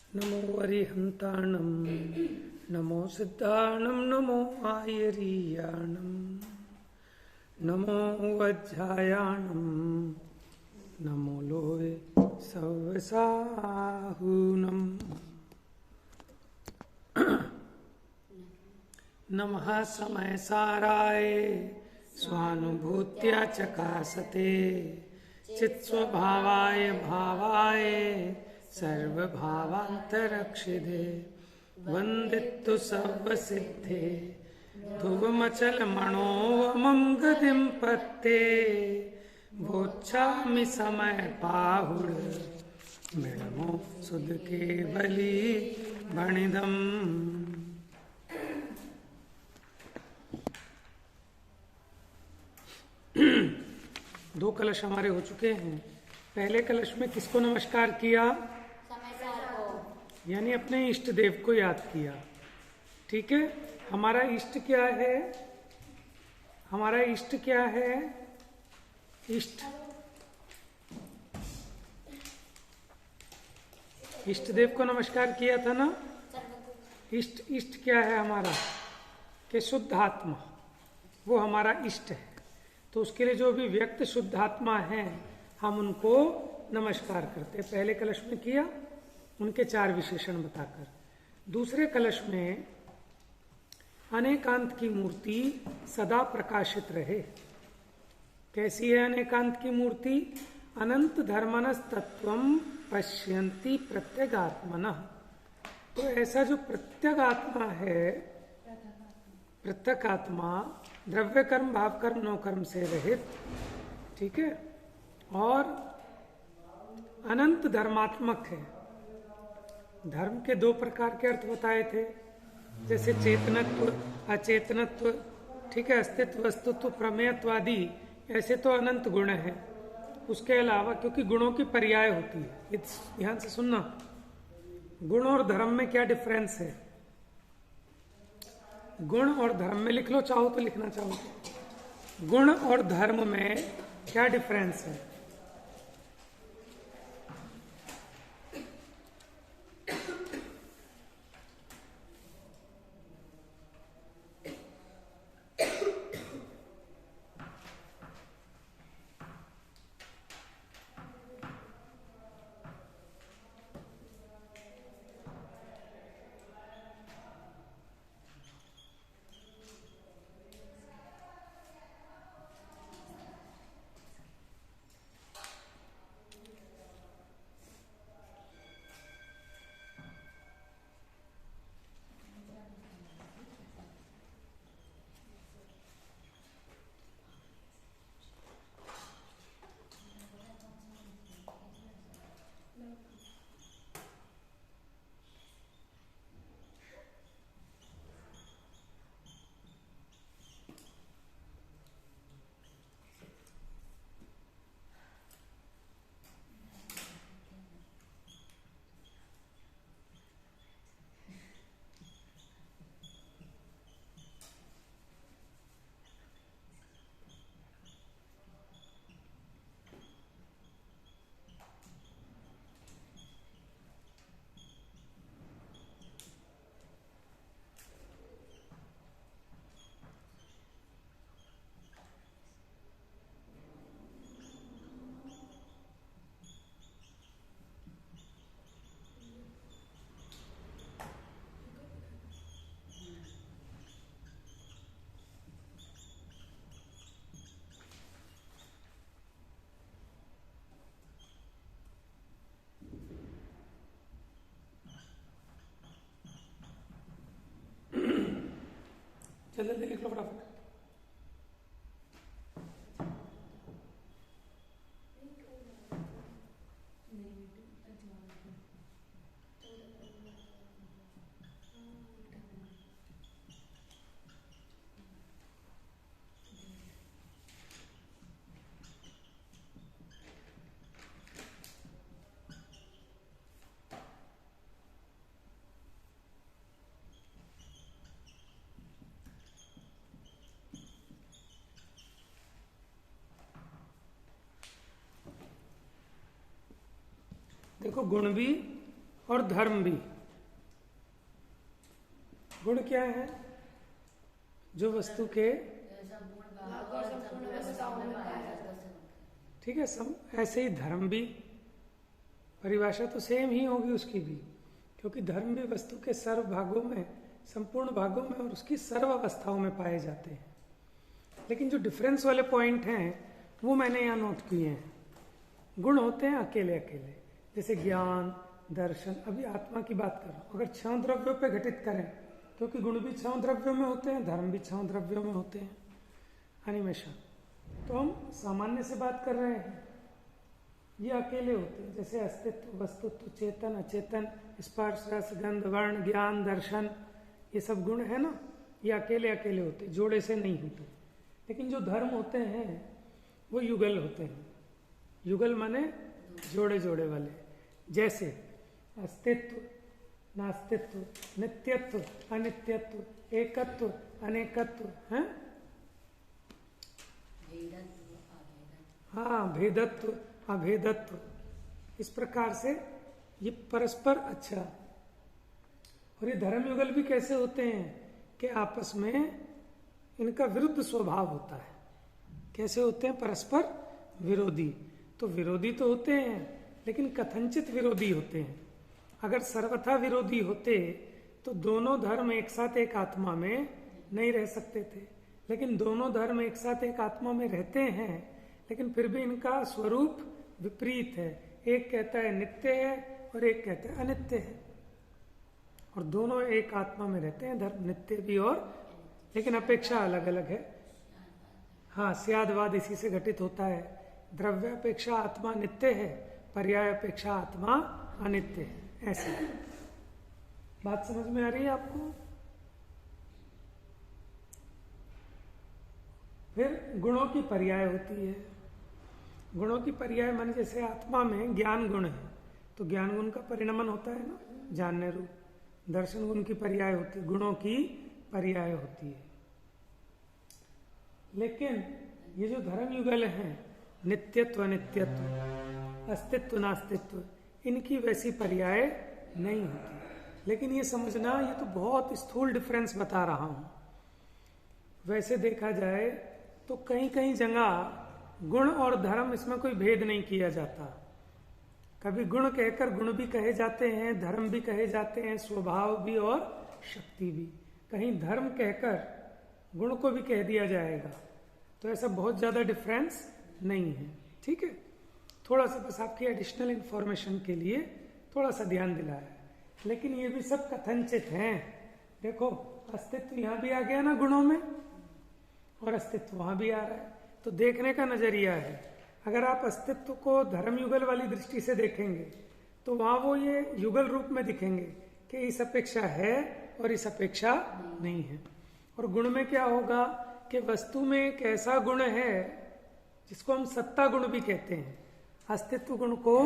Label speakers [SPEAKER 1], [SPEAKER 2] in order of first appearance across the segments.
[SPEAKER 1] नमो अरिहन्ताणं नमो सिद्धाणं नमो आयरीयाणं नमो वज्रायाणं नमो लोहे सव्यसाहूनम् नमः समयसाराय स्वानुभूत्या चकासते चित्स्वभावाय भावाय सर्वभावान्तरक्षिधे वन्दितु सर्वसिद्धे ध्रुवमचलमणोऽमं गतिं पत्ते भोच्छामि समय पाहुड मृणमो सुध केवली भणिदम्। दो कलश हमारे हो चुके हैं। पहले कलश में किसको नमस्कार किया? यानी अपने इष्ट देव को याद किया। ठीक है, हमारा इष्ट क्या है? हमारा इष्ट क्या है? इष्ट इष्ट देव को नमस्कार किया था ना। इष्ट इष्ट क्या है हमारा? कि शुद्ध आत्मा, वो हमारा इष्ट है। तो उसके लिए जो भी व्यक्त शुद्ध आत्मा है हम उनको नमस्कार करते। पहले कलश में किया उनके 4 विशेषण बताकर। दूसरे कलश में अनेकांत की मूर्ति सदा प्रकाशित रहे। कैसी है अनेकांत की मूर्ति? अनंत धर्मनस तत्वम पश्यन्ति प्रत्यगात्मनः। तो ऐसा जो प्रत्यगात्मा है, प्रत्यगात्मा द्रव्य कर्म भाव कर्म नो कर्म से रहित, ठीक है, और अनंत धर्मात्मक है। धर्म के 2 प्रकार के अर्थ बताए थे, जैसे चेतनत्व, अचेतनत्व, ठीक है, अस्तित्व, वस्तुत्व, प्रमेयत्व आदि। ऐसे तो अनंत गुण है। उसके अलावा क्योंकि गुणों की पर्याय होती है, ध्यान से सुनना, गुण और धर्म में क्या डिफरेंस है? गुण और धर्म में लिख लो, चाहो तो लिखना चाहो तो। गुण और धर्म में क्या डिफरेंस है? जल्दी लिख लो फटाफट। देखो, गुण भी और धर्म भी। गुण क्या है? जो वस्तु के, ठीक है, ऐसे ही धर्म भी, परिभाषा तो सेम ही होगी उसकी भी, क्योंकि धर्म भी वस्तु के सर्व भागों में, संपूर्ण भागों में और उसकी सर्व अवस्थाओं में पाए जाते हैं। लेकिन जो डिफरेंस वाले पॉइंट हैं वो मैंने यहाँ नोट किए हैं। गुण होते हैं अकेले अकेले, जैसे ज्ञान, दर्शन। अभी आत्मा की बात कर रहा हूं। अगर 6 द्रव्यों पे घटित करें, क्योंकि गुण भी 6 द्रव्यों में होते हैं, धर्म भी 6 द्रव्यों में होते हैं, अनिमेषा। तो हम सामान्य से बात कर रहे हैं, ये अकेले होते हैं। जैसे अस्तित्व, वस्तुत्व, चेतन, अचेतन, स्पर्श, रस, गंध, वर्ण, ज्ञान, दर्शन, ये सब गुण है ना, ये अकेले अकेले होते, जोड़े से नहीं होते। लेकिन जो धर्म होते हैं वो युगल होते हैं। युगल माने जोड़े जोड़े वाले। जैसे अस्तित्व, नास्तित्व, नित्यत्व, अनित्यत्व, एकत्व, अनेकत्व है, हाँ, भेदत्व, अभेदत्व। इस प्रकार से ये परस्पर अच्छा। और ये धर्म युगल भी कैसे होते हैं कि आपस में इनका विरुद्ध स्वभाव होता है। कैसे होते हैं? परस्पर विरोधी। तो विरोधी तो होते हैं, लेकिन कथनचित विरोधी होते हैं। अगर सर्वथा विरोधी होते तो दोनों धर्म एक साथ एक आत्मा में नहीं रह सकते थे। लेकिन दोनों धर्म एक साथ एक आत्मा में रहते हैं, लेकिन फिर भी इनका स्वरूप विपरीत है। एक कहता है नित्य है और एक कहता है अनित्य है, और दोनों एक आत्मा में रहते हैं, धर्म नित्य भी और, लेकिन अपेक्षा अलग अलग है। हाँ, स्यादवाद इसी से घटित होता है। द्रव्य अपेक्षा आत्मा नित्य है, पर्याय अपेक्षा आत्मा अनित्य है। ऐसे बात समझ में आ रही है आपको? फिर गुणों की पर्याय होती है। गुणों की पर्याय माने जैसे आत्मा में ज्ञान गुण है, तो ज्ञान गुण का परिणमन होता है ना, जानने रूप। दर्शन गुण की पर्याय होती है, गुणों की पर्याय होती है। लेकिन ये जो धर्म युगल हैं, नित्यत्व, अनित्यत्व, अस्तित्व, नास्तित्व, इनकी वैसी पर्याय नहीं होती। लेकिन ये समझना, ये तो बहुत स्थूल डिफरेंस बता रहा हूं। वैसे देखा जाए तो कहीं कहीं जगह गुण और धर्म, इसमें कोई भेद नहीं किया जाता। कभी गुण कहकर गुण भी कहे जाते हैं, धर्म भी कहे जाते हैं, स्वभाव भी और शक्ति भी। कहीं धर्म कहकर गुण को भी कह दिया जाएगा। तो ऐसा बहुत ज्यादा डिफरेंस नहीं है। ठीक है, थोड़ा सा बस आपकी एडिशनल इंफॉर्मेशन के लिए थोड़ा सा ध्यान दिलाया। लेकिन ये भी सब कथनचित हैं। देखो, अस्तित्व यहां भी आ गया ना गुणों में, और अस्तित्व वहां भी आ रहा है। तो देखने का नजरिया है। अगर आप अस्तित्व को धर्म युगल वाली दृष्टि से देखेंगे तो वहां वो ये युगल रूप में दिखेंगे कि इस अपेक्षा है और इस अपेक्षा नहीं है। और गुण में क्या होगा कि वस्तु में एक ऐसा गुण है जिसको हम सत्ता गुण भी कहते हैं। अस्तित्व गुण को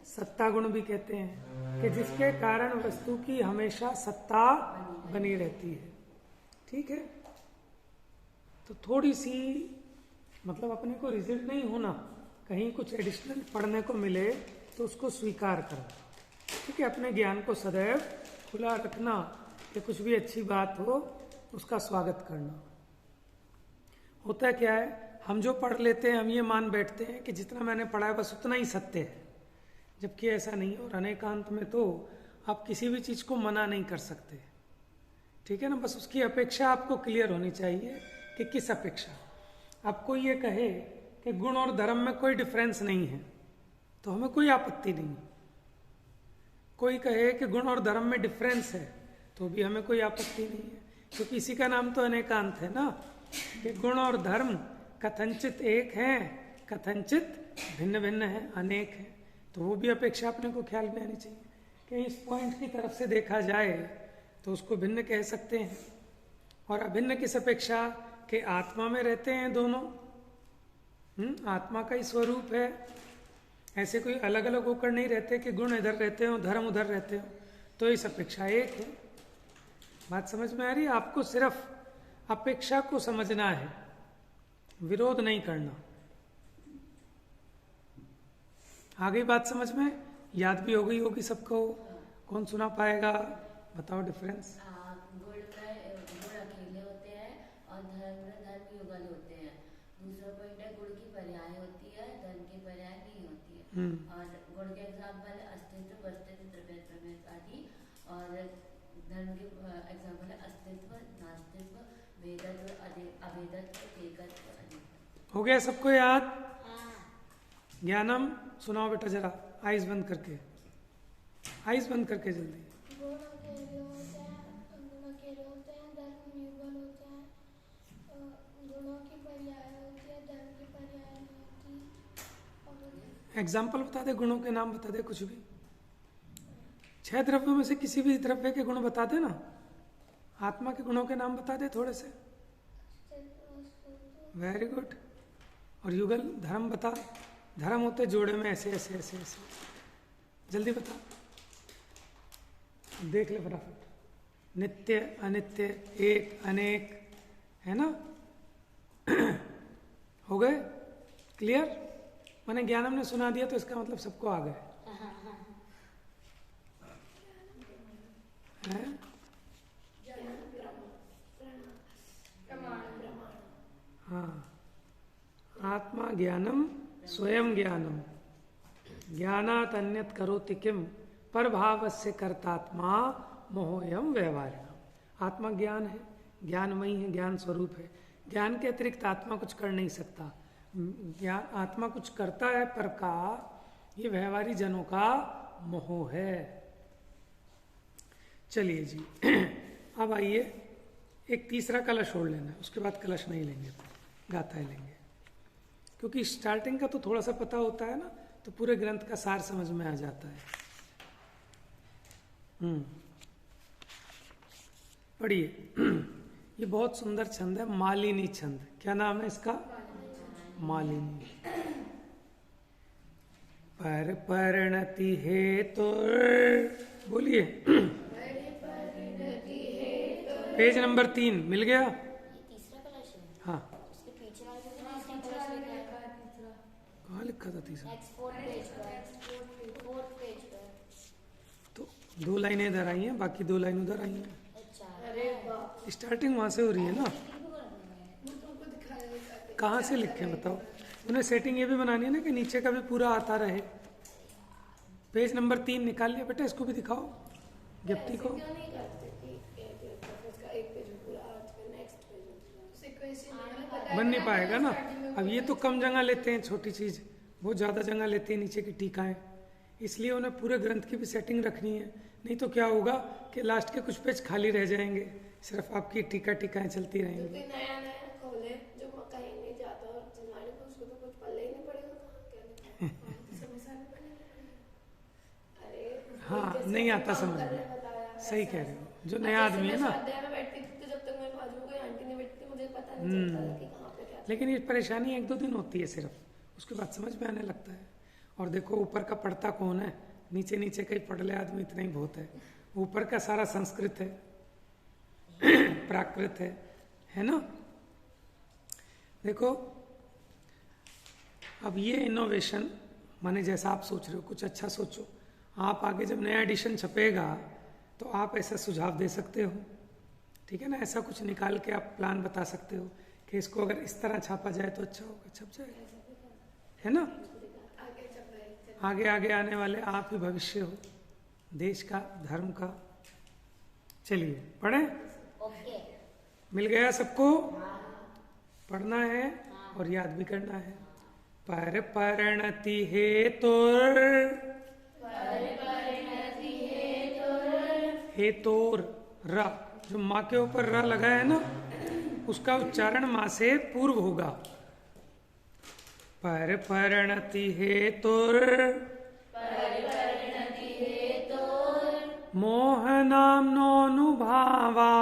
[SPEAKER 1] सत्ता गुण भी कहते हैं, कि जिसके कारण वस्तु की हमेशा सत्ता बनी रहती है। ठीक है, तो थोड़ी सी मतलब अपने को रिजिड नहीं होना, कहीं कुछ एडिशनल पढ़ने को मिले तो उसको स्वीकार करना। ठीक है, अपने ज्ञान को सदैव खुला रखना, कि कुछ भी अच्छी बात हो उसका स्वागत करना। होता क्या है, हम जो पढ़ लेते हैं हम ये मान बैठते हैं कि जितना मैंने पढ़ा है बस उतना ही सत्य है, जबकि ऐसा नहीं। और अनेकांत में तो आप किसी भी चीज को मना नहीं कर सकते। ठीक है ना, बस उसकी अपेक्षा आपको क्लियर होनी चाहिए कि किस अपेक्षा। अब कोई ये कहे कि गुण और धर्म में कोई डिफरेंस नहीं है तो हमें कोई आपत्ति नहीं। कोई कहे कि गुण और धर्म में डिफरेंस है तो भी हमें कोई आपत्ति नहीं है, क्योंकि इसी का नाम तो अनेकांत है ना, कि गुण और धर्म कथनचित एक हैं, कथनचित भिन्न भिन्न है, अनेक है। तो वो भी अपेक्षा अपने को ख्याल में आनी चाहिए कि इस पॉइंट की तरफ से देखा जाए तो उसको भिन्न कह सकते हैं। और अभिन्न किस अपेक्षा, कि आत्मा में रहते हैं दोनों, आत्मा का ही स्वरूप है। ऐसे कोई अलग अलग होकर नहीं रहते कि गुण इधर रहते हो धर्म उधर रहते हो, तो इस अपेक्षा एक है। बात समझ में आ रही है? आपको सिर्फ अपेक्षा को समझना है, विरोध नहीं करना। आ गई बात समझ में? याद भी हो गई होगी सबको। कौन सुना पाएगा? बताओ डिफरेंस।
[SPEAKER 2] गुण अकेले होते हैं और धर्म युगल होते हैं। दूसरा पॉइंट है गुण की पर्याय होती है, धर्म की पर्याय नहीं होती है। और गुण के एग्जाम्पल है अस्तित्व, वस्तित्व, द्रव्य, प्रमेय आदि। और धर्म के एग्जाम्पल है अस्तित्व, नास्तित्व, वेदत्व, अभेदत्व, एकत्व, अनेकत्व।
[SPEAKER 1] हो गया सबको याद? ज्ञानम सुनाओ बेटा जरा, आइज बंद करके, आइज बंद करके जल्दी।
[SPEAKER 3] गुण अकेले होते हैं, धर्म युगल होते हैं, गुणों की पर्याय होती है, धर्म की पर्याय नहीं होती।
[SPEAKER 1] एग्जाम्पल बता दे, गुणों के नाम बता दे कुछ भी। 6 द्रव्यों में से किसी भी द्रव्य के गुण बता दे ना। आत्मा के गुणों के नाम बता दे थोड़े से। Very good. और युगल धर्म बता। धर्म होते जोड़े में ऐसे ऐसे ऐसे ऐसे। जल्दी बता, देख ले फटाफट। नित्य, अनित्य, एक, अनेक, है ना? हो गए क्लियर? मैंने ज्ञानम ने सुना दिया तो इसका मतलब सबको आ गए है? हाँ, आत्मा ज्ञानम स्वयं ज्ञानम, ज्ञानात अन्यत करोति किम, परभावस्य कर्तात्मा मोहोयम व्यवहारिणम। आत्मा ज्ञान है, ज्ञानमयी है, ज्ञान स्वरूप है। ज्ञान के अतिरिक्त आत्मा कुछ कर नहीं सकता। ज्ञान आत्मा कुछ करता है पर का ये व्यवहारी जनों का मोह है। चलिए जी, अब आइए एक तीसरा कलश ओढ़ लेना, उसके बाद कलश नहीं लेंगे, गाथा लेंगे। क्योंकि स्टार्टिंग का तो थोड़ा सा पता होता है ना, तो पूरे ग्रंथ का सार समझ में आ जाता है। पढ़िए, ये बहुत सुंदर छंद है, मालिनी छंद। क्या नाम है इसका? मालिनी। पर परिणति हेतु, बोलिए। पेज नंबर 3 मिल गया?
[SPEAKER 3] तीसरा कलश है।
[SPEAKER 1] हाँ,
[SPEAKER 3] उसके पीछे वाले पे तीसरा कलश लिखा है।
[SPEAKER 1] कहाँ लिखा था तीसरा?
[SPEAKER 3] फोर्थ पेज पर।
[SPEAKER 1] तो 2 लाइनें इधर आई हैं, बाकी 2 लाइन उधर आई हैं।
[SPEAKER 3] अच्छा,
[SPEAKER 1] स्टार्टिंग वहां से हो रही है ना। कहाँ से लिखे बताओ? उन्हें सेटिंग ये भी बनानी है ना कि नीचे का भी पूरा आता रहे। पेज नंबर 3 निकाल लिया बेटा, इसको भी दिखाओ गिफ्टी को। बन नहीं पाएगा ना। अब ये तो कम जगह लेते हैं, छोटी चीज, वो ज्यादा जगह लेते हैं नीचे की टीकाएं, इसलिए उन्हें पूरे ग्रंथ की भी सेटिंग रखनी है। नहीं तो क्या होगा कि लास्ट के कुछ पेज खाली रह जाएंगे, सिर्फ आपकी टीकाएं चलती रहेंगी।
[SPEAKER 4] नया नया खोले जो कहीं नहीं जाता और जिन्होंने को उसको तो कुछ पल्ले ही नहीं पड़ेगा। अरे
[SPEAKER 1] हाँ, नहीं आता समझ में, सही कह रहे हो। जो नया आदमी है ना, लेकिन ये परेशानी 1-2 दिन होती है सिर्फ, उसके बाद समझ में आने लगता है। और देखो ऊपर का पढ़ता कौन है, नीचे नीचे कहीं पढ़ ले आदमी इतना ही बहुत है। ऊपर का सारा संस्कृत है, प्राकृत है ना? देखो अब ये इनोवेशन, माने जैसा आप सोच रहे हो कुछ अच्छा सोचो। आप आगे जब नया एडिशन छपेगा तो आप ऐसा सुझाव दे सकते हो, ठीक है ना? ऐसा कुछ निकाल के आप प्लान बता सकते हो कि इसको अगर इस तरह छापा जाए तो अच्छा होगा, छप जाएगा, है ना? आगे आगे आने वाले आप ही भविष्य हो देश का, धर्म का। चलिए पढ़े?
[SPEAKER 3] ओके।
[SPEAKER 1] मिल गया सबको? पढ़ना है और याद भी करना है। पर परिणति हेतुर, हेतोर, र, जो माँ के ऊपर र लगा है ना, उसका उच्चारण माँ से पूर्व होगा। पर परिणति हेतुर, मोह नामनोऽनुभावा,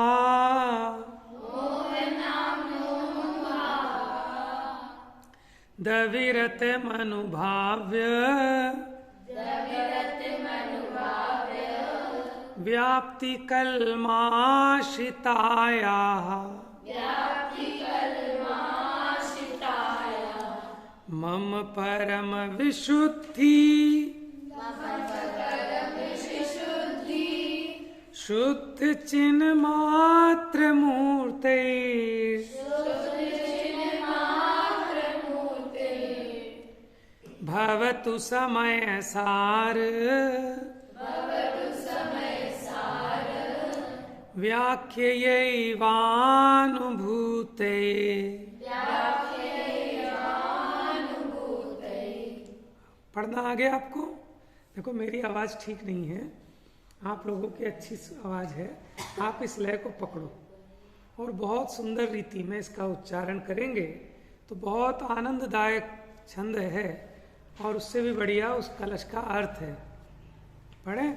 [SPEAKER 1] दविरत मनुभाव्य, व्याप्ति कल्माशिताया, मम परम विशुद्धि, शुद्ध चिन्ह मात्र मूर्ते भवतु समय सार व्याख्यैवानुभूते। पढ़ना आ गया आपको? देखो मेरी आवाज ठीक नहीं है, आप लोगों की अच्छी आवाज है, आप इस लय को पकड़ो और बहुत सुंदर रीति में इसका उच्चारण करेंगे तो बहुत आनंददायक छंद है और उससे भी बढ़िया उस कलश का अर्थ है। पढ़े?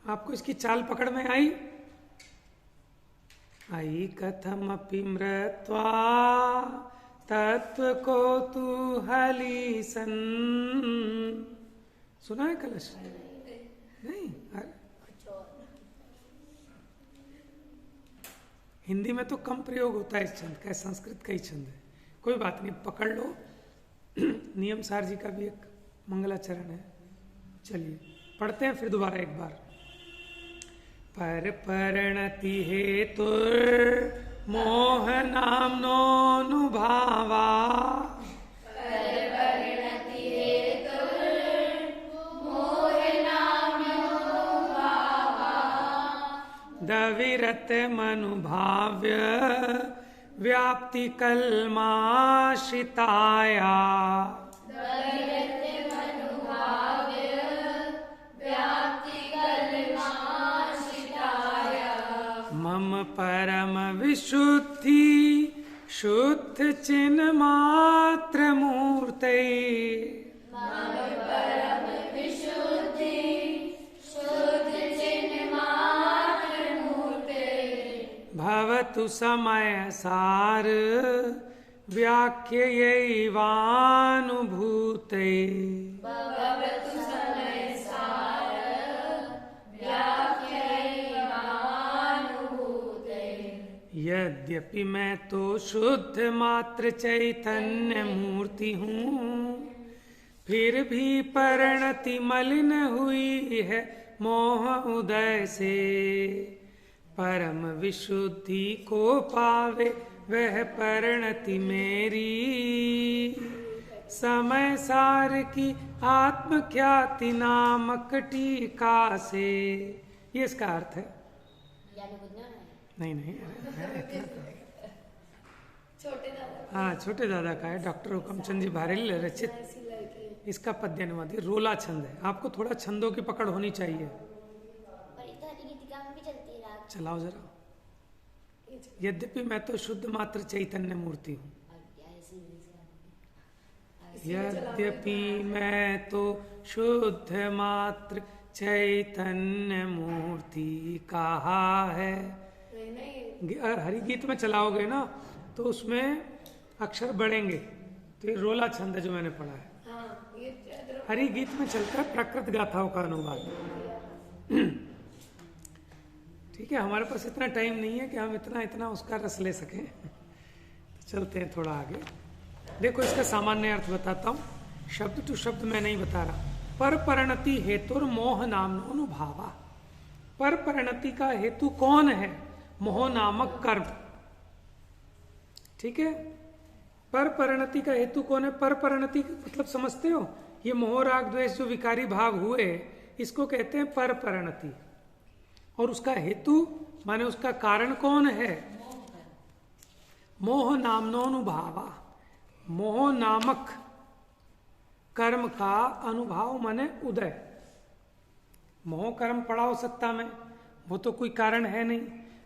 [SPEAKER 1] आपको इसकी चाल पकड़ में आई? कथम अपि मृत्वा तत्व को तू हली सन। सुना है कलश? नहीं? हिंदी में तो कम प्रयोग होता है इस छंद का, संस्कृत का ही छंद है। कोई बात नहीं, पकड़ लो। नियम सार जी का भी एक मंगलाचरण है। चलिए पढ़ते हैं फिर दोबारा एक बार। पर परिणति हेतु मोह नामनोऽनुभावा दविरत मनुभाव्य व्याप्ति कल्माश्रिताया मम परम विशुद्धि शुद्ध चिन्ह मात्र मूर्ते भवतु समय सार व्याख्यैवानुभूते। यद्यपि मैं तो शुद्ध मात्र चैतन्य मूर्ति हूँ, फिर भी परिणति मलिन हुई है मोह उदय से। परम विशुद्धि को पावे वह परिणति मेरी, समय सार की आत्मख्याति नामक टीका से। ये इसका अर्थ है। नहीं
[SPEAKER 4] छोटे दादा।
[SPEAKER 1] हाँ, छोटे दादा का है, डॉक्टर हुकमचंद जी भारेली रचित। इसका पद्य अनुवाद रोला छंद है। आपको थोड़ा छंदों की पकड़ होनी चाहिए। चलाओ जरा। यद्यपि मैं तो शुद्ध मात्र चैतन्य मूर्ति हूँ। यद्यपि मैं तो शुद्ध मात्र चैतन्य मूर्ति कहा है। हरि गीत में चलाओगे ना तो उसमें अक्षर बढ़ेंगे, तो ये रोला छंद है जो मैंने पढ़ा है। हरि गीत में चलता है प्राकृत गाथाओं का अनुवाद। ठीक है, हमारे पास इतना टाइम नहीं है कि हम इतना उसका रस ले सकें। तो चलते हैं थोड़ा आगे। देखो इसका सामान्य अर्थ बताता हूँ, शब्द टू शब्द मैं नहीं बता रहा। पर परिणति हेतुर मोह नामनो अनुभवा। पर परिणति का हेतु कौन है? मोह नामक कर्म। ठीक है, पर परिणति का हेतु कौन है? पर परिणति मतलब समझते हो? ये मोह राग द्वेष जो विकारी भाव हुए, इसको कहते हैं पर परिणति। और उसका हेतु माने उसका कारण कौन है? मोह नामनोऽनुभावा। मोह नामक कर्म का अनुभाव माने उदय। मोह कर्म पड़ा हो सत्ता में, वो तो कोई कारण है नहीं,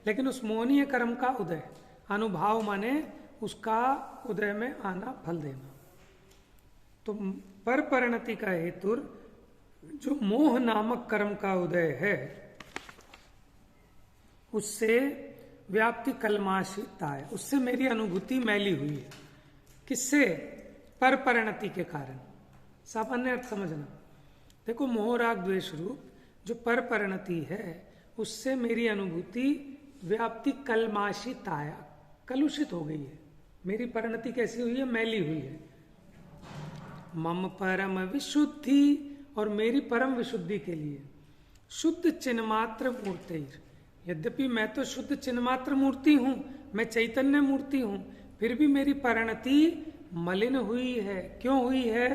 [SPEAKER 1] लेकिन उस मोहनीय कर्म का उदय। अनुभाव माने उसका उदय में आना, फल देना। तो पर परिणति का हेतु जो मोह नामक कर्म का उदय है, उससे व्याप्ति कलमाशिता है, उससे मेरी अनुभूति मैली हुई है। किससे? पर परिणति के कारण। सामान्य अर्थ समझना। देखो मोह राग द्वेष रूप जो पर परिणति है, उससे मेरी अनुभूति व्याप्ति कलमाशिताया, कलुषित हो गई है। मेरी परिणति कैसी हुई है? मैली हुई है। मम परम विशुद्धि और मेरी परम विशुद्धि के लिए। शुद्ध चिन्मात्र मूर्ति, यद्यपि मैं तो शुद्ध चिन्मात्र मूर्ति हूं, मैं चैतन्य मूर्ति हूं, फिर भी मेरी परिणति मलिन हुई है। क्यों हुई है?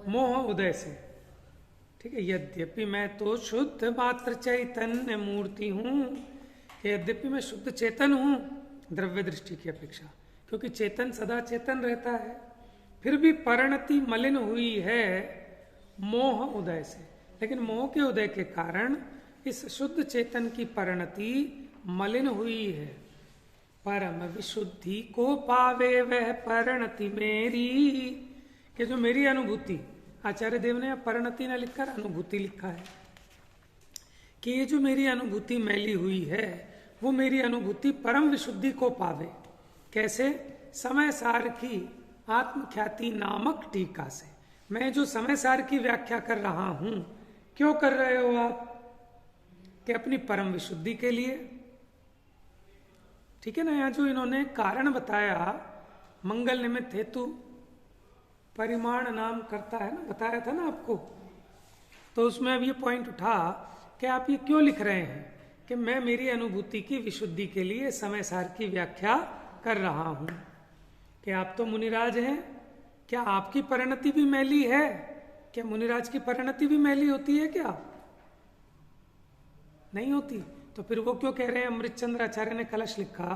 [SPEAKER 1] मोह उदय से। ठीक है, यद्यपि मैं तो शुद्ध मात्र चैतन्य मूर्ति हूं, यद्यपि मैं शुद्ध चेतन हूं द्रव्य दृष्टि की अपेक्षा, क्योंकि चेतन सदा चेतन रहता है, फिर भी परिणति मलिन हुई है मोह उदय से। लेकिन मोह के उदय के कारण इस शुद्ध चेतन की परिणति मलिन हुई है। परम विशुद्धि को पावे वह परिणति मेरी, कि जो मेरी अनुभूति, आचार्य देव ने परिणति न लिखकर अनुभूति लिखा है, कि ये जो मेरी अनुभूति मैली हुई है वो मेरी अनुभूति परम विशुद्धि को पावे। कैसे? समय सार की आत्मख्याति नामक टीका से। मैं जो समय सार की व्याख्या कर रहा हूं, क्यों कर रहे हो आप? कि अपनी परम विशुद्धि के लिए। ठीक है ना, यहां जो इन्होंने कारण बताया, मंगल निमित्त हेतु परिमाण नाम करता है ना, बताया था ना आपको, तो उसमें अब ये पॉइंट उठा कि आप ये क्यों लिख रहे हैं कि मैं मेरी अनुभूति की विशुद्धि के लिए समय सार की व्याख्या कर रहा हूं। कि आप तो मुनिराज हैं, क्या आपकी परिणति भी मैली है? क्या मुनिराज की परिणति भी मैली होती है क्या? नहीं होती। तो फिर वो क्यों कह रहे हैं? अमृतचंद्र आचार्य ने कलश लिखा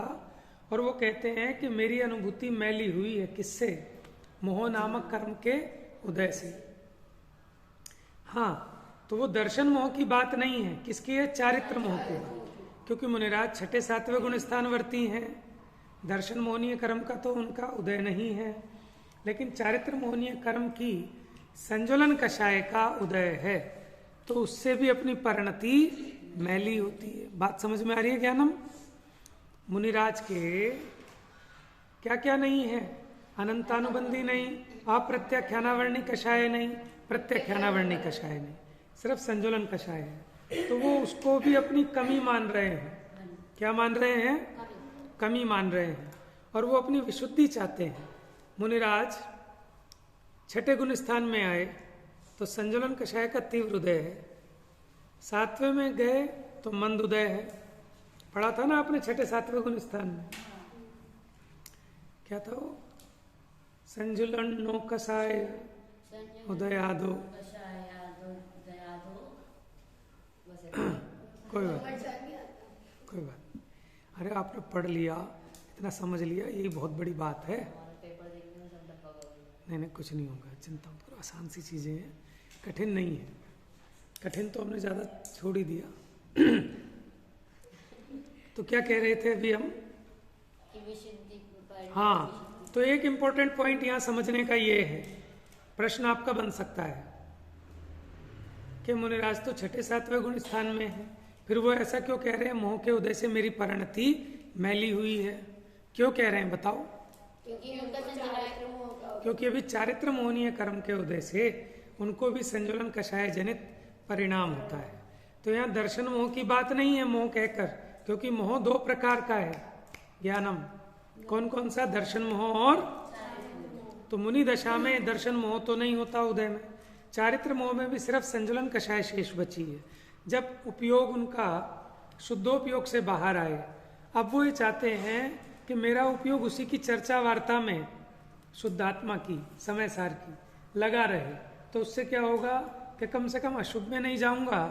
[SPEAKER 1] और वो कहते हैं कि मेरी अनुभूति मैली हुई है। किससे? मोह नामक कर्म के उदय से। हाँ, तो वो दर्शन मोह की बात नहीं है। किसकी है? चारित्र मोह की। क्योंकि मुनिराज छठे सातवें गुण स्थानवर्ती हैं, दर्शन मोहनीय कर्म का तो उनका उदय नहीं है, लेकिन चारित्र मोहनीय कर्म की संज्वलन कषाय का उदय है, तो उससे भी अपनी परिणति मैली होती है। बात समझ में आ रही है ज्ञानम? मुनिराज के क्या क्या नहीं है? अनंतानुबंधी नहीं, अप्रत्याख्यानावर्णी कषाय नहीं, प्रत्याख्यानावर्णी कषाय नहीं, सिर्फ संजुलन कषाय है। तो वो उसको भी अपनी कमी मान रहे हैं। क्या मान रहे हैं? कमी मान रहे हैं, और वो अपनी विशुद्धि चाहते हैं। मुनिराज छठे गुण स्थान में आए तो संजुलन कषाय का तीव्र उदय है, सातवें में गए तो मंद उदय है। पढ़ा था ना आपने छठे सातवें गुण स्थान में, क्या था वो? संजुलन नो कषाय उदयादो। कोई बात। अरे आपने पढ़ लिया, इतना समझ लिया, यही बहुत बड़ी बात है। नहीं, कुछ नहीं होगा, चिंता मत करो, आसान सी चीजें हैं, कठिन नहीं है। कठिन तो हमने ज्यादा छोड़ ही दिया। तो क्या कह रहे थे अभी हम? हाँ, तो एक इंपॉर्टेंट पॉइंट यहां समझने का ये है, प्रश्न आपका बन सकता है कि मुनिराज तो छठे सातवें गुण स्थान में है, फिर वो ऐसा क्यों कह रहे हैं? मोह के उदय से मेरी परिणति मैली हुई है। क्यों कह रहे हैं बताओ? क्योंकि अभी चारित्र मोहनीय कर्म के उदय से उनको भी संजुलन कषाय जनित परिणाम होता है। तो यहाँ दर्शन मोह की बात नहीं है मोह कहकर, क्योंकि मोह दो प्रकार का है ज्ञानम। कौन कौन सा? दर्शन मोह और तो मुनि दशा में दर्शन मोह तो नहीं होता उदय में, चारित्र मोह में भी सिर्फ संजुलन कषाय शेष बची है। जब उपयोग उनका शुद्धोपयोग से बाहर आए, अब वो ये चाहते हैं कि मेरा उपयोग उसी की चर्चा वार्ता में शुद्धात्मा की समय सार की लगा रहे, तो उससे क्या होगा कि कम से कम अशुद्ध में नहीं जाऊंगा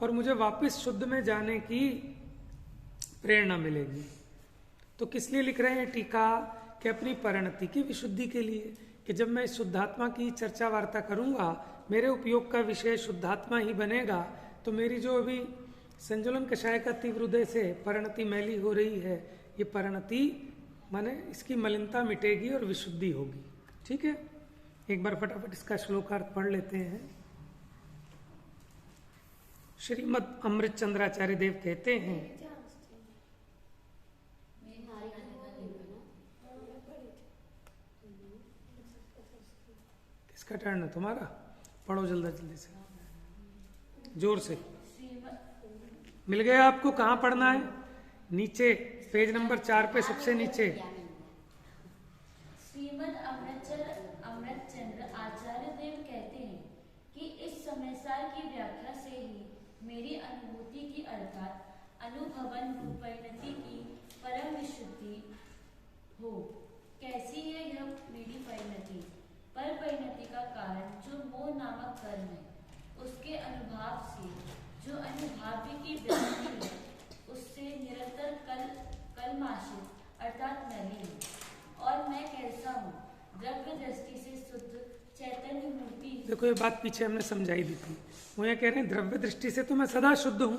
[SPEAKER 1] और मुझे वापस शुद्ध में जाने की प्रेरणा मिलेगी। तो किस लिए लिख रहे हैं टीका? कि अपनी परिणति की विशुद्धि के लिए, कि जब मैं शुद्धात्मा की चर्चा वार्ता करूंगा, मेरे उपयोग का विषय शुद्धात्मा ही बनेगा, तो मेरी जो अभी संजुलन कषाय का तीव्र उदय से परिणति मैली हो रही है, ये परिणति माने इसकी मलिनता मिटेगी और विशुद्धि होगी। ठीक है, एक बार फटाफट इसका श्लोकार्थ पढ़ लेते हैं। श्रीमद अमृतचंद्राचार्य देव कहते हैं, किसका टर्न है? तुम्हारा। पढ़ो जल्दी से, जोर से। मिल गया आपको? कहाँ पढ़ना है? नीचे पेज नंबर 4 पे सबसे नीचे।
[SPEAKER 2] श्रीमद अमृतचंद्र आचार्य देव कहते हैं कि इस समयसार की व्याख्या से ही मेरी अनुभूति की अर्थात अनुभवन रूप परिणति की परम विशुद्धि हो। कैसी है यह मेरी परिणति? पर परिणति का कारण जो मोह नामक कर्म है, उसके अनुभाव से जो अनुभाव्य की व्याप्ति है, उससे निरंतर कलमाशित अर्थात मैली हूँ। और मैं कैसा हूँ? द्रव्य दृष्टि से शुद्ध चैतन्य मूर्ति।
[SPEAKER 1] देखो ये बात पीछे हमने समझाई दी थी। वो ये कह रहे हैं द्रव्य दृष्टि से तो मैं सदा शुद्ध हूँ,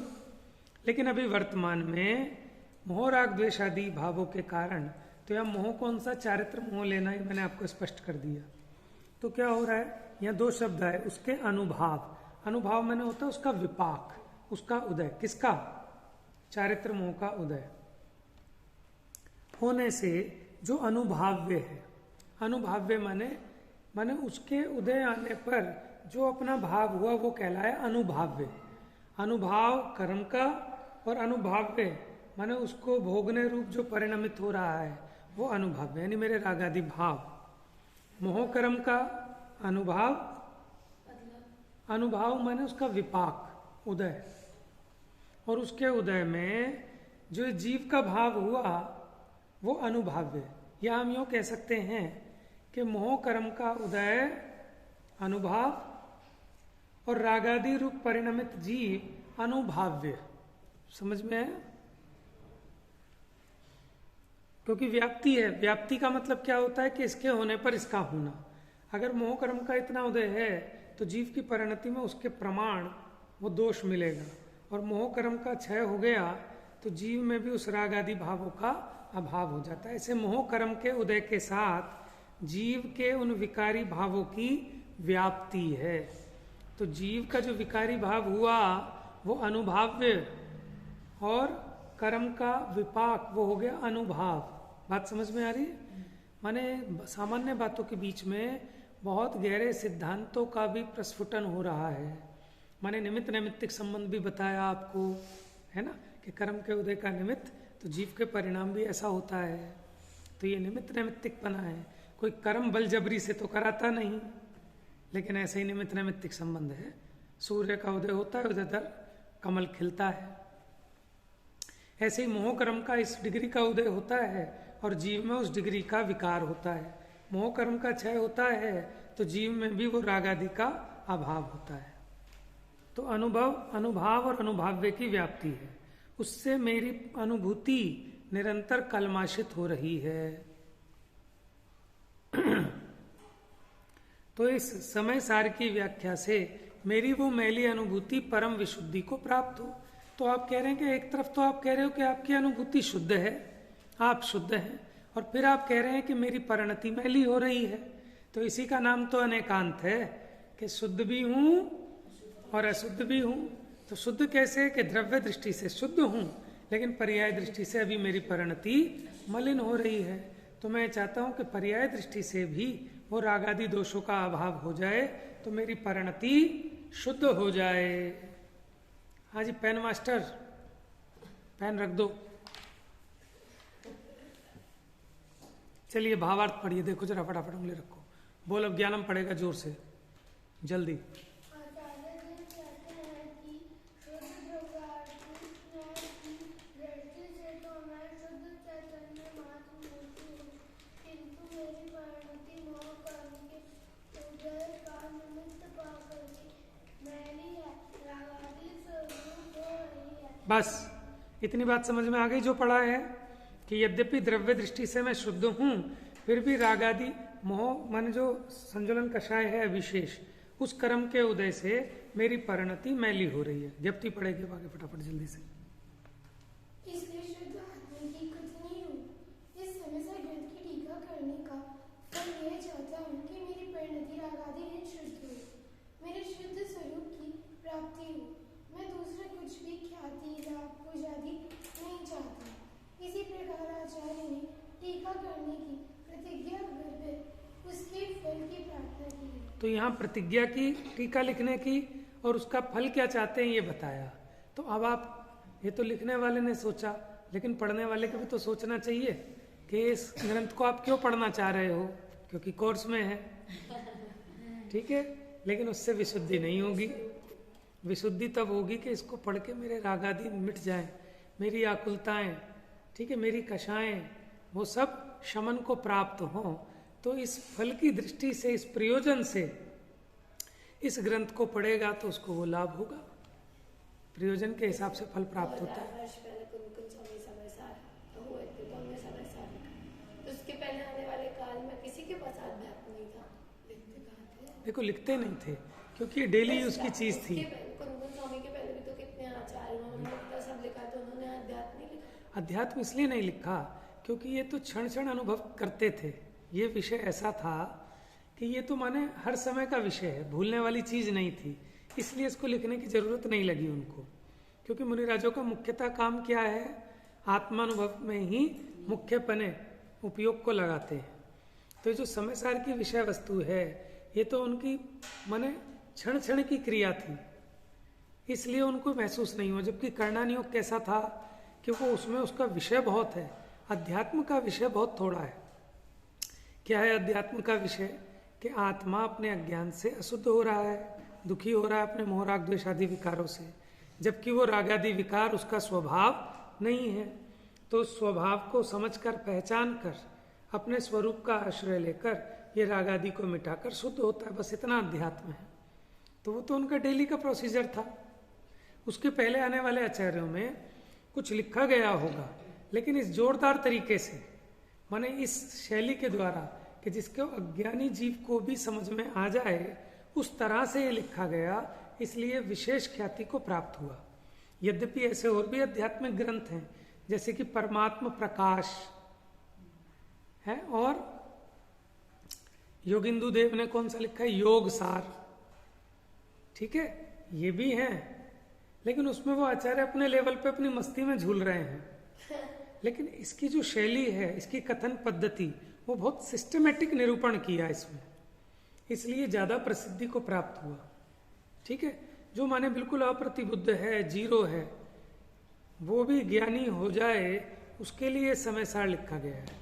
[SPEAKER 1] लेकिन अभी वर्तमान में मोह राग द्वेष आदि भावों के कारण, तो यह मोह कौन सा? चारित्र मोह लेना ही मैंने आपको स्पष्ट कर दिया। तो क्या हो रहा है? यहाँ दो शब्द है, उसके अनुभाव। अनुभाव मैंने होता है उसका विपाक, उसका उदय। किसका? चारित्र मोह का उदय होने से जो अनुभाव्य है, अनुभाव्य माने उसके उदय आने पर जो अपना भाव हुआ वो कहलाए अनुभाव्य। अनुभाव कर्म का और अनुभाव्य माने उसको भोगने रूप जो परिणमित हो रहा है वो अनुभाव्य, यानी मेरे रागादि भाव। मोह कर्म का अनुभाव, अनुभाव माने उसका विपाक उदय, और उसके उदय में जो जीव का भाव हुआ वो अनुभाव्य। या हम यूं कह सकते हैं कि मोह कर्म का उदय अनुभाव और रागादि रूप परिणमित जीव अनुभाव्य। समझ में है? क्योंकि व्याप्ति है। व्याप्ति का मतलब क्या होता है कि इसके होने पर इसका होना। अगर मोह कर्म का इतना उदय है तो जीव की परिणति में उसके प्रमाण वो दोष मिलेगा, और मोह कर्म का क्षय हो गया तो जीव में भी उस राग आदि भावों का अभाव हो जाता है। ऐसे मोह कर्म के उदय के साथ जीव के उन विकारी भावों की व्याप्ति है। तो जीव का जो विकारी भाव हुआ वो अनुभाव्य, और कर्म का विपाक वो हो गया अनुभाव। बात समझ में आ रही है? माने सामान्य बातों के बीच में बहुत गहरे सिद्धांतों का भी प्रस्फुटन हो रहा है। माने निमित्त नैमित्तिक संबंध भी बताया आपको, है ना, कि कर्म के उदय का निमित्त तो जीव के परिणाम भी ऐसा होता है। तो ये निमित्त नैमित्तिक बना है। कोई कर्म बल जबरी से तो कराता नहीं, लेकिन ऐसे ही निमित्त नैमित्तिक संबंध है। सूर्य का उदय होता है, उधर कमल खिलता है। ऐसे ही मोह कर्म का इस डिग्री का उदय होता है और जीव में उस डिग्री का विकार होता है। मोह कर्म का क्षय होता है तो जीव में भी वो राग आदि का अभाव होता है। तो अनुभाव और अनुभाव्य की व्याप्ति है, उससे मेरी अनुभूति निरंतर कलमाशित हो रही है। तो इस समय सार की व्याख्या से मेरी वो मैली अनुभूति परम विशुद्धि को प्राप्त हो। तो आप कह रहे हैं कि एक तरफ तो आप कह रहे हो कि आपकी अनुभूति शुद्ध है, आप शुद्ध हैं, और फिर आप कह रहे हैं कि मेरी परिणति मैली हो रही है। तो इसी का नाम तो अनेकांत है कि शुद्ध भी हूं और अशुद्ध भी हूं। तो शुद्ध कैसे? कि द्रव्य दृष्टि से शुद्ध हूं, लेकिन पर्याय दृष्टि से अभी मेरी परिणति मलिन हो रही है। तो मैं चाहता हूं कि पर्याय दृष्टि से भी वो रागादि दोषों का अभाव हो जाए, तो मेरी परिणति शुद्ध हो जाए। हाँ जी, पेन मास्टर, पेन रख दो। चलिए भावार्थ पढ़िए, देखो जरा फटाफट उंगली रखो। बोल, अब ज्ञानम पड़ेगा जोर से, जल्दी। बस इतनी बात समझ में आ गई जो पढ़ा है, कि यद्यपि द्रव्य दृष्टि से मैं शुद्ध हूं, फिर भी रागादि मोह मन जो संजुलन कषाय है विशेष, उस कर्म के उदय से मेरी परिणति मैली हो रही है। जप्ती पड़ेगी आगे फटाफट जल्दी से।
[SPEAKER 3] इसलिए शुद्ध आत्मा की कुछ नहीं हूँ। इस समय से ग्रंथ की टीका करने का फल यह चाहता हूँ कि मेरी परिणति रागादि रहित शुद्ध हो, मेरे शुद्ध स्वरूप की प्राप्ति हो। मैं दूसरा कुछ भी ख्याति लाभ पूजादि नहीं चाहता। इसी प्रकार आचार्य ने टीका करने की प्रतिज्ञा कर उसके फल की प्रार्थना की है।
[SPEAKER 1] तो यहाँ प्रतिज्ञा की, टीका लिखने की, और उसका फल क्या चाहते हैं ये बताया। तो अब आप, ये तो लिखने वाले ने सोचा, लेकिन पढ़ने वाले को भी तो सोचना चाहिए कि इस ग्रंथ को आप क्यों पढ़ना चाह रहे हो, क्योंकि कोर्स में है। ठीक है, लेकिन उससे विशुद्धि नहीं होगी। विशुद्धि तब होगी कि इसको पढ़ के मेरे राग आदि मिट जाएं, मेरी आकुलताएं, ठीक है, मेरी कषाएं, वो सब शमन को प्राप्त हों। तो इस फल की दृष्टि से, इस प्रयोजन से इस ग्रंथ को पढ़ेगा तो उसको वो लाभ होगा। प्रयोजन के हिसाब से फल प्राप्त होता है।
[SPEAKER 4] वर्ष पहले कुंकुम स्वामी समयसार तो हुए थे, तो हमने समयसार लिखा। तो उसके पहले आने वाले काल में किसी के पास अध्यात्म नहीं था, लिखते कहाँ थे?
[SPEAKER 1] देखो लिखते नहीं थे क्योंकि डेली यूज की चीज थी।
[SPEAKER 4] कुंकुम स्वामी के पहले भी तो कितने आचार्य, उन्होंने सब लिखा, तो उन्होंने अध्यात्म नहीं लिखा।
[SPEAKER 1] अध्यात्म इसलिए नहीं लिखा क्योंकि ये तो क्षण क्षण अनुभव करते थे। ये विषय ऐसा था कि ये तो माने हर समय का विषय है, भूलने वाली चीज नहीं थी, इसलिए इसको लिखने की जरूरत नहीं लगी उनको। क्योंकि मुनिराजों का मुख्यतः काम क्या है, आत्मानुभव में ही मुख्यपने उपयोग को लगाते हैं। तो जो समय सार की विषय वस्तु है, ये तो उनकी माने क्षण क्षण की क्रिया थी, इसलिए उनको महसूस नहीं हुआ। जबकि कर्णानियोग कैसा था कि वो उसमें उसका विषय बहुत है, अध्यात्म का विषय बहुत थोड़ा है। क्या है अध्यात्म का विषय? कि आत्मा अपने अज्ञान से अशुद्ध हो रहा है, दुखी हो रहा है अपने मोह राग द्वेष आदि विकारों से, जबकि वो राग आदि विकार उसका स्वभाव नहीं है। तो स्वभाव को समझकर, पहचान कर, अपने स्वरूप का आश्रय लेकर ये राग आदि को मिटाकर शुद्ध होता है। बस इतना अध्यात्म है। तो वो तो उनका डेली का प्रोसीजर था। उसके पहले आने वाले आचार्यों में कुछ लिखा गया होगा, लेकिन इस जोरदार तरीके से, माने इस शैली के द्वारा कि जिसको अज्ञानी जीव को भी समझ में आ जाए, उस तरह से ये लिखा गया, इसलिए विशेष ख्याति को प्राप्त हुआ। यद्यपि ऐसे और भी आध्यात्मिक ग्रंथ हैं, जैसे कि परमात्म प्रकाश है, और योगिंदु देव ने कौन सा लिखा है, योग सार, ठीक है, ये भी हैं। लेकिन उसमें वो आचार्य अपने लेवल पे अपनी मस्ती में झूल रहे हैं। लेकिन इसकी जो शैली है, इसकी कथन पद्धति, वो बहुत सिस्टमेटिक निरूपण किया इसमें, इसलिए ज्यादा प्रसिद्धि को प्राप्त हुआ। ठीक है, जो माने बिल्कुल अप्रतिबुद्ध है, जीरो है, वो भी ज्ञानी हो जाए, उसके लिए समय सार लिखा गया है।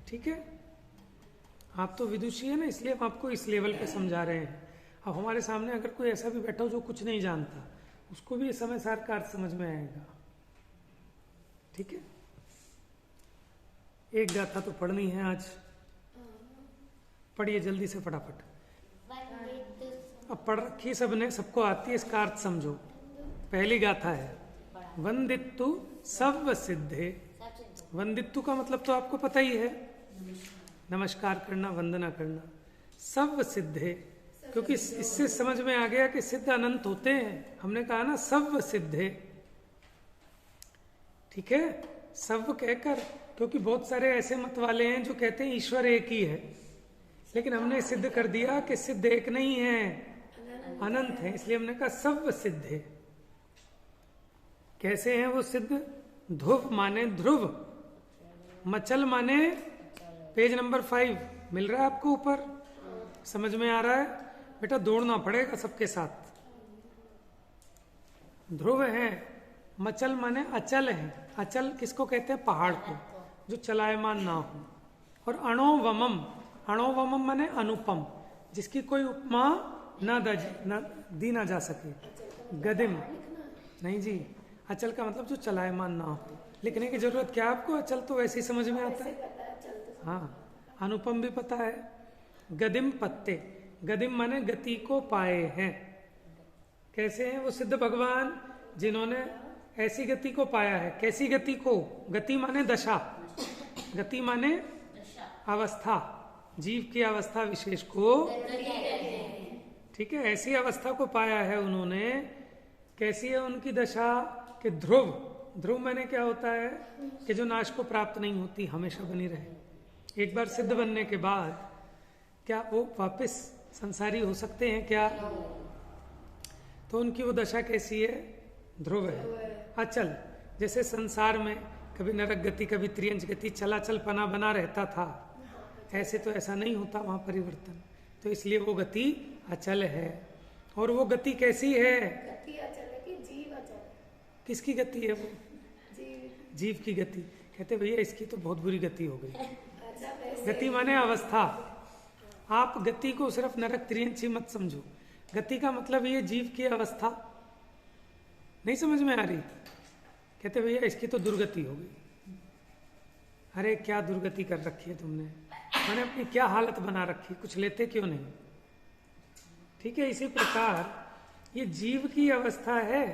[SPEAKER 1] ठीक है, आप तो विदुषी है ना, इसलिए हम आपको इस लेवल पे समझा रहे हैं। अब हमारे सामने अगर कोई ऐसा भी बैठा हो जो कुछ नहीं जानता, उसको भी समय सार का अर्थ समझ में आएगा। ठीक है, एक गाथा तो पढ़नी है आज, पढ़िए जल्दी से फटाफट। अब पढ़ रखी सबने, सबको आती है, इसका अर्थ समझो। पहली गाथा है, वंदित्तु सव सिद्धे। वंदित्तु का मतलब तो आपको पता ही है, नमस्कार करना, वंदना करना। सव सिद्धे, क्योंकि इससे समझ में आ गया कि सिद्ध अनंत होते हैं। हमने कहा ना सव सिद्धे, ठीक है, सव कहकर, क्योंकि बहुत सारे ऐसे मत वाले हैं जो कहते हैं ईश्वर एक ही है, लेकिन हमने सिद्ध कर दिया कि सिद्ध एक नहीं है, अनंत है, इसलिए हमने कहा सव सिद्धे। कैसे हैं वो सिद्ध? ध्रुव माने ध्रुव, मचल माने, पेज नंबर 5 मिल रहा है आपको ऊपर, समझ में आ रहा है? बेटा दौड़ना पड़ेगा सबके साथ। ध्रुव है, मचल माने अचल है। अचल किसको कहते हैं? पहाड़ को, जो चलायमान ना हो। और अणोवमम, अणोवमम माने अनुपम, जिसकी कोई उपमा न दी ना जा सके। गदिम नहीं जी, अचल का मतलब जो चलायमान ना हो। लिखने की जरूरत क्या आपको? अचल तो वैसे ही समझ में आता है। हाँ, अनुपम भी पता है। गदिम पत्ते, गदिम माने गति को पाए हैं। कैसे हैं वो सिद्ध भगवान? जिन्होंने ऐसी गति को पाया है। कैसी गति को? गति माने दशा, गति माने अवस्था, जीव की अवस्था विशेष को, ठीक है, ऐसी अवस्था को पाया है उन्होंने। कैसी है उनकी दशा? कि ध्रुव, ध्रुव माने क्या होता है? कि जो नाश को प्राप्त नहीं होती, हमेशा बनी रहे। एक बार सिद्ध बनने के बाद क्या वो वापस संसारी हो सकते हैं क्या? तो उनकी वो दशा कैसी है? ध्रुव है, अचल। जैसे संसार में कभी नरक गति, कभी त्रियंच गति, चलाचल पना बना रहता था, ऐसे तो ऐसा नहीं होता वहां परिवर्तन। तो इसलिए वो गति अचल है। और वो गति कैसी है?
[SPEAKER 4] गति अचल है कि जीव अचल है?
[SPEAKER 1] किसकी गति है वो? जीव की गति। कहते भैया इसकी तो बहुत बुरी गति हो गई। गति माने अवस्था, आप गति को सिर्फ नरक त्रियंची मत समझो। गति का मतलब ये जीव की अवस्था। नहीं समझ में आ रही? कहते भैया इसकी तो दुर्गति हो गई। अरे क्या दुर्गति कर रखी है तुमने, मैंने अपनी क्या हालत बना रखी, कुछ लेते क्यों नहीं? ठीक है, इसी प्रकार ये जीव की अवस्था है।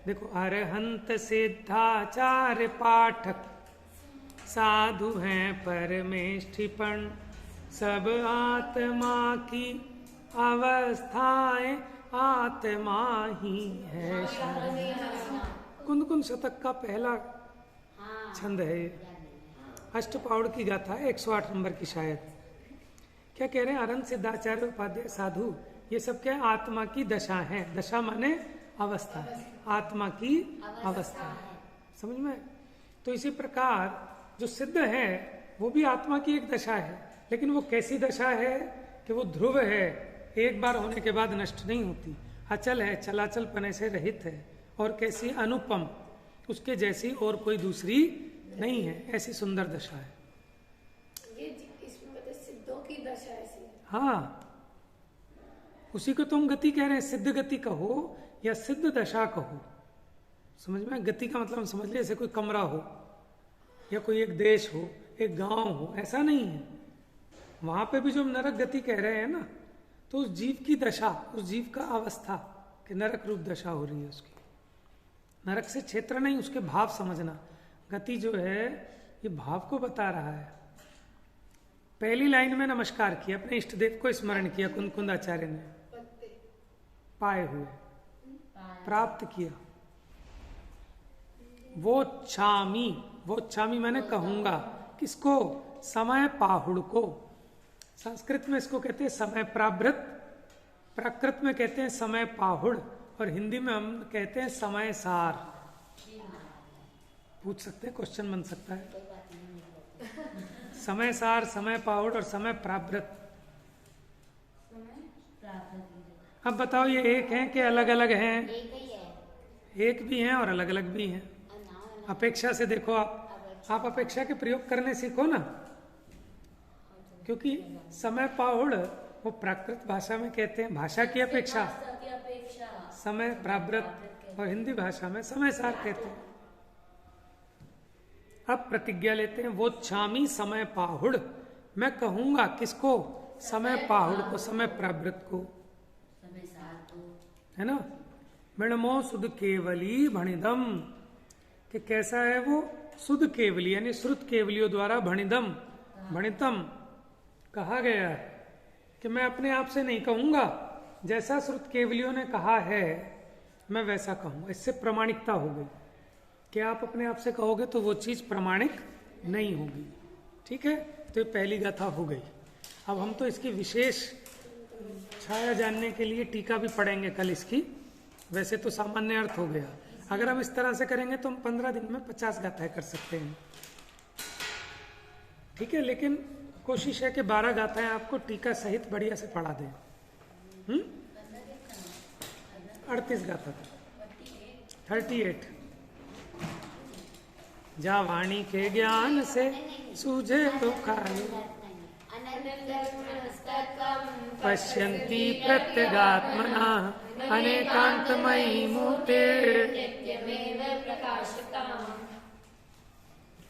[SPEAKER 1] देखो, अरहंत सिद्धाचार्य पाठक साधु हैं परमेष्ठिपण, सब आत्मा की अवस्थाएं आत्मा ही है। कुंद कुंद शतक का पहला छंद है ये, अष्टपाउड़ की गाथा है, 108 नंबर की शायद। क्या कह रहे हैं? अरहंत सिद्धाचार्य उपाध्याय साधु, ये सब क्या है? आत्मा की दशा है। दशा माने अवस्था, आत्मा की अवस्था। समझ में? तो इसी प्रकार जो सिद्ध है वो भी आत्मा की एक दशा है, लेकिन वो कैसी दशा है कि वो ध्रुव है, एक बार होने के बाद नष्ट नहीं होती, अचल है, चलाचल पने से रहित है। और कैसी? अनुपम, उसके जैसी और कोई दूसरी नहीं है, ऐसी सुंदर दशा है
[SPEAKER 4] ये। इसमें मतलब सिद्धों की दशा ऐसी है।
[SPEAKER 1] हाँ, उसी को तुम गति कह रहे हैं। सिद्ध गति कहो या सिद्ध दशा कहो, समझ में? गति का मतलब हम समझ ले जैसे कोई कमरा हो या कोई एक देश हो, एक गांव हो, ऐसा नहीं है। वहां पे भी जो हम नरक गति कह रहे हैं ना, तो उस जीव की दशा, उस जीव का अवस्था कि नरक रूप दशा हो रही है उसकी। नरक से क्षेत्र नहीं, उसके भाव समझना। गति जो है ये भाव को बता रहा है। पहली लाइन में नमस्कार किया, अपने इष्ट देव को स्मरण किया, कुंद कुंद आचार्य ने पाए हुए प्राप्त किया। वो छामी मैंने कहूंगा, किसको? समय पाहुड़ को। संस्कृत में इसको कहते हैं समय प्रावृत, प्राकृत में कहते हैं समय पाहुड़, और हिंदी में हम कहते हैं समय सार। पूछ सकते हैं, क्वेश्चन बन सकता है। समय सार, समय पाहुड़ और समय प्रावृत। अब बताओ ये एक हैं कि अलग अलग हैं? एक भी हैं और अलग अलग भी हैं। अपेक्षा से देखो, आप अपेक्षा के प्रयोग करने सीखो ना, क्योंकि समय पाहुड़ वो प्राकृत भाषा में कहते हैं, भाषा की अपेक्षा समय प्रावृत, और हिंदी भाषा में समय सार कहते हैं। अब प्रतिज्ञा लेते हैं, वो छामी समय पाहुड़, मैं कहूंगा किसको? समय पाहुड़ को, समय प्रावृत को, है ना? मृणमो सुध केवली भणिदम, कि कैसा है वो? सुध केवली यानी श्रुत केवलियों द्वारा भणिदम, भणितम कहा गया है कि मैं अपने आप से नहीं कहूंगा, जैसा श्रुत केवलियों ने कहा है मैं वैसा कहूंगा। इससे प्रामाणिकता हो गई कि आप अपने आप से कहोगे तो वो चीज प्रामाणिक नहीं होगी। ठीक है, तो ये पहली गाथा हो गई। अब हम तो इसकी विशेष छाया जानने के लिए टीका भी पढ़ेंगे कल इसकी। वैसे तो सामान्य अर्थ हो गया, अगर हम इस तरह से करेंगे तो हम 15 दिन में 50 गाथाएं कर सकते हैं। ठीक है, लेकिन कोशिश है कि 12 गाथाएं आपको टीका सहित बढ़िया से पढ़ा दें। 38 गाथा, 38। जा वाणी के ज्ञान से सूझे तो काले, पश्यन्ति प्रत्यगात्मना अनेकांतमयी मूर्ते।
[SPEAKER 4] नित्यमेव प्रकाशताम्।